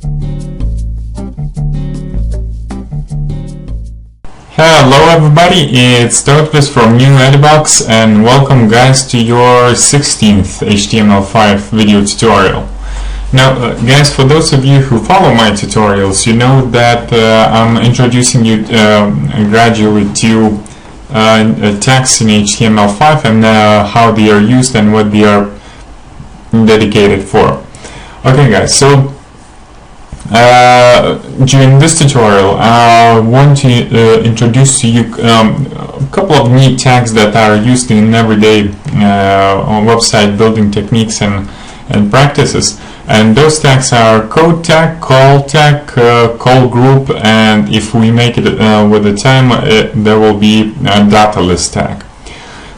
Hello everybody, it's Totvus from New Edibox, and welcome guys to your 16th HTML5 video tutorial. Now guys, for those of you who follow my tutorials, you know that I'm introducing you gradually to tags in HTML5 and how they are used and what they are dedicated for. Okay guys, so during this tutorial I want to introduce to you a couple of neat tags that are used in everyday website building techniques and practices, and those tags are code tag, call tag, call group, and if we make it with the time there will be a data list tag.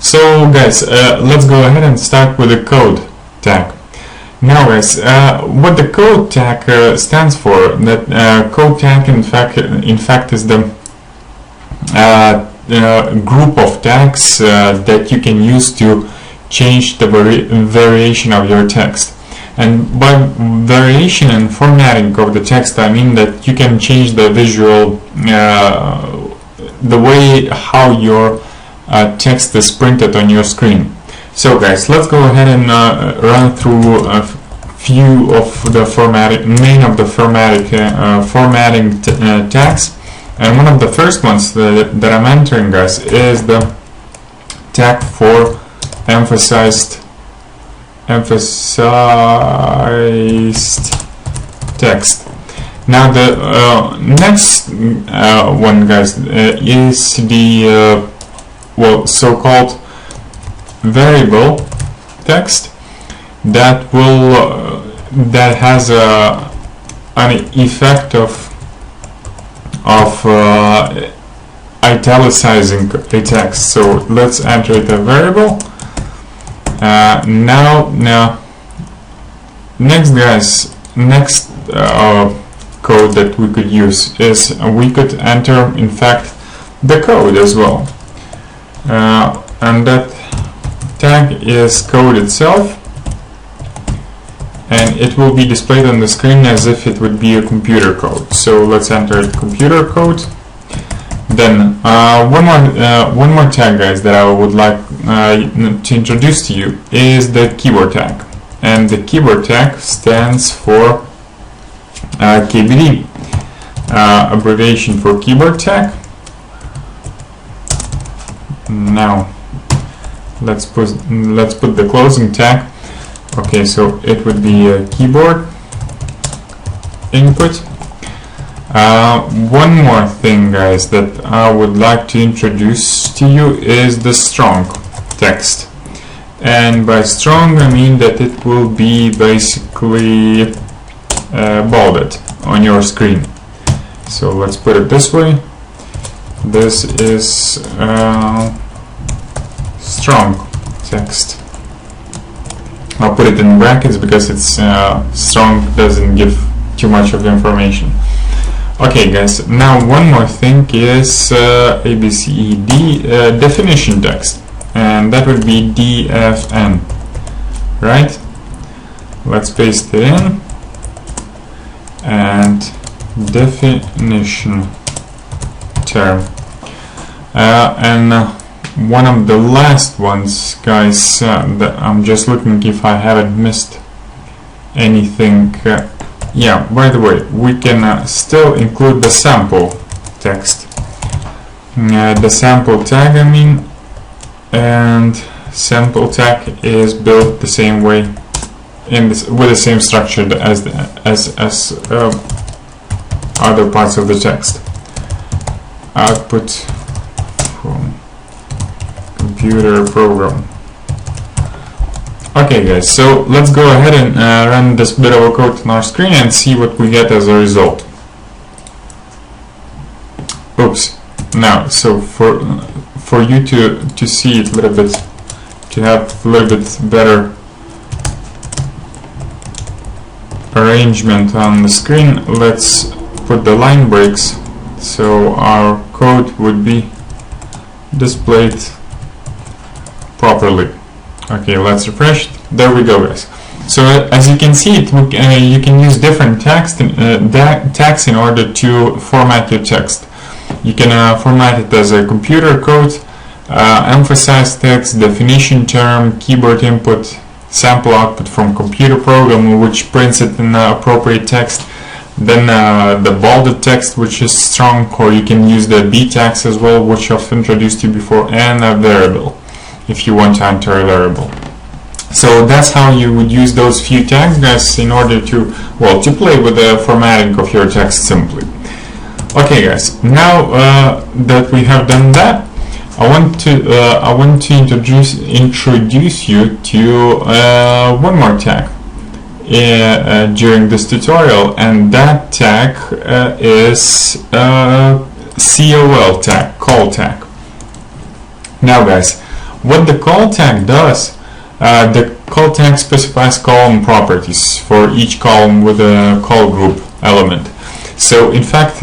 So guys, let's go ahead and start with the code tag. Now guys, what the code tag stands for, that code tag in fact is the group of tags that you can use to change the variation of your text. And by variation and formatting of the text, I mean that you can change the visual, the way how your text is printed on your screen. So guys, let's go ahead and run through a few of the formatting tags. And one of the first ones that I'm entering, guys, is the tag for emphasized text. Now the next one, guys, is the so-called variable text that has an effect of italicizing a text. So let's enter it a variable. Now next guys, code that we could use is we could enter in fact the code as well, and that tag is code itself, and it will be displayed on the screen as if it would be a computer code. So let's enter computer code. Then one more tag, guys, that I would like to introduce to you is the keyboard tag, and the keyboard tag stands for KBD, abbreviation for keyboard tag. Now let's put the closing tag. Okay, so it would be a keyboard input. One more thing, guys, that I would like to introduce to you is the strong text. And by strong I mean that it will be basically bolded on your screen. So let's put it this way. This is strong text. I'll put it in brackets because it's strong doesn't give too much of information. Okay guys, now one more thing is ABCD definition text, and that would be DFN, right? Let's paste it in, and definition term, and one of the last ones, guys, that I'm just looking if I haven't missed anything. Yeah, by the way, we can still include the sample text, the sample tag I mean, and sample tag is built the same way with the same structure as other parts of the text. Output from computer program. Okay guys, so let's go ahead and run this bit of a code on our screen and see what we get as a result. Oops. Now, so for you to see it a little bit, to have a little bit better arrangement on the screen, let's put the line breaks so our code would be displayed properly. Okay, let's refresh. There we go, guys. So as you can see, you can use different tags in order to format your text. You can format it as a computer code, emphasize text, definition term, keyboard input, sample output from computer program which prints it in appropriate text, then the bolded text which is strong, or you can use the B tags as well, which I've introduced you before, and a variable if you want to enter a variable. So that's how you would use those few tags, guys, in order to play with the formatting of your text simply. Okay, guys, now that we have done that, I want to introduce you to one more tag during this tutorial, and that tag is COL tag, col tag. Now, guys, what the col tag does, the col tag specifies column properties for each column with a col group element. So in fact,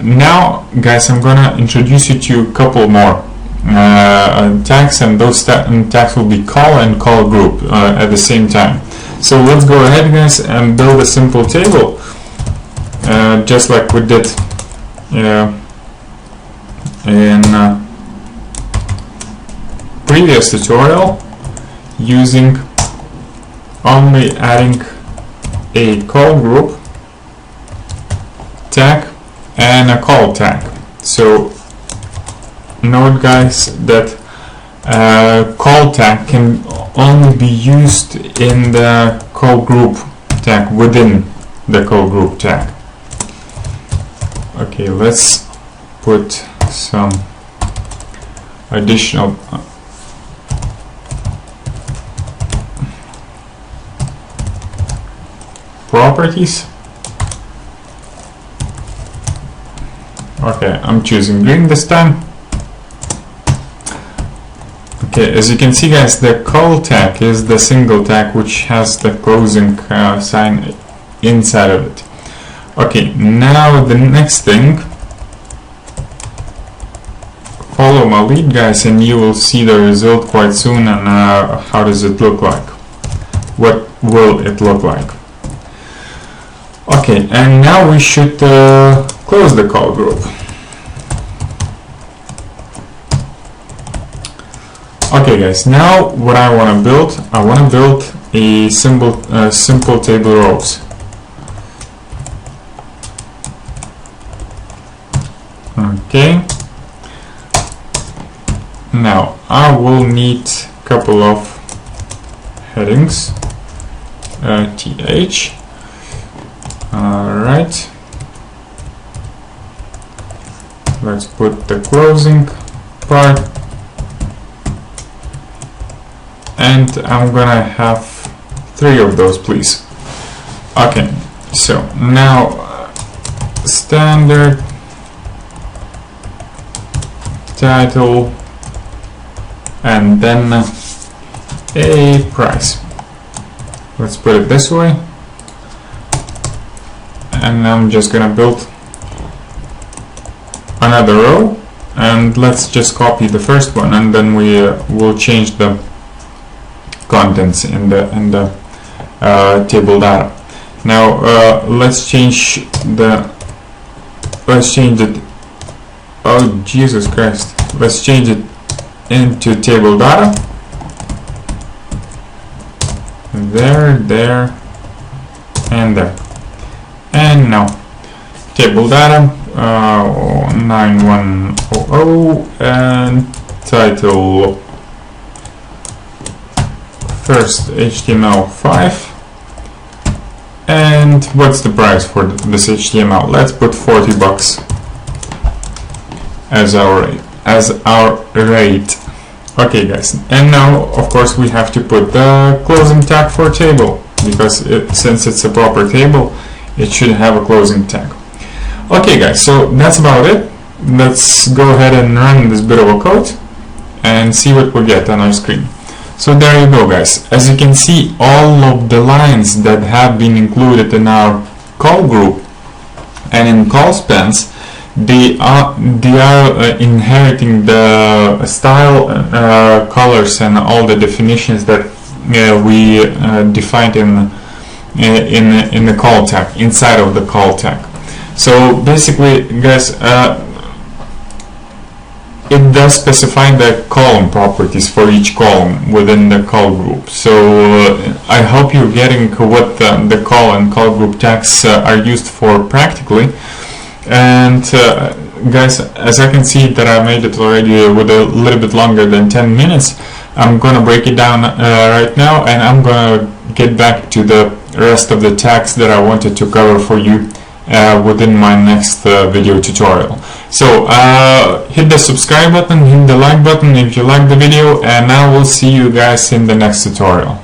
now, guys, I'm gonna introduce you to a couple more tags, and those tags will be col and col group at the same time. So let's go ahead, guys, and build a simple table, just like we did in previous tutorial, using only adding a col group tag and a col tag. So note, guys, that col tag can only be used in the col group tag, within the col group tag. Okay, let's put some additional properties. Okay, I'm choosing green this time. Okay, as you can see, guys, the col tag is the single tag which has the closing sign inside of it. Okay, now the next thing, follow my lead, guys, and you will see the result quite soon. And how does it look like? What will it look like? Okay, and now we should close the col group. Okay, guys, now what I want to build, I want to build a simple table rows. Okay, now I will need a couple of headings, th. Alright, let's put the closing part, and I'm gonna have 3 of those, please. Okay, so now standard title, and then a price. Let's put it this way. And I'm just gonna build another row, and let's just copy the first one, and then we will change the contents in the table data. Now let's change it. Oh Jesus Christ! Let's change it into table data. There, and there. And now table data 9100, and title first HTML5, and what's the price for this HTML? Let's put $40 as our rate. Okay, guys, and now of course we have to put the closing tag for table, because since it's a proper table, it should have a closing tag. Okay, guys, so that's about it. Let's go ahead and run this bit of a code and see what we get on our screen. So there you go, guys. As you can see, all of the lines that have been included in our col group and in col spans, they are inheriting the style, colors, and all the definitions that we defined in the call tag, inside of the call tag. So basically, guys, it does specify the column properties for each column within the call group. So I hope you're getting what the call and call group tags are used for practically. And guys, as I can see that I made it already with a little bit longer than 10 minutes, I'm gonna break it down right now, and I'm gonna get back to the rest of the tags that I wanted to cover for you within my next video tutorial. So hit the subscribe button, hit the like button if you like the video, and now we'll see you guys in the next tutorial.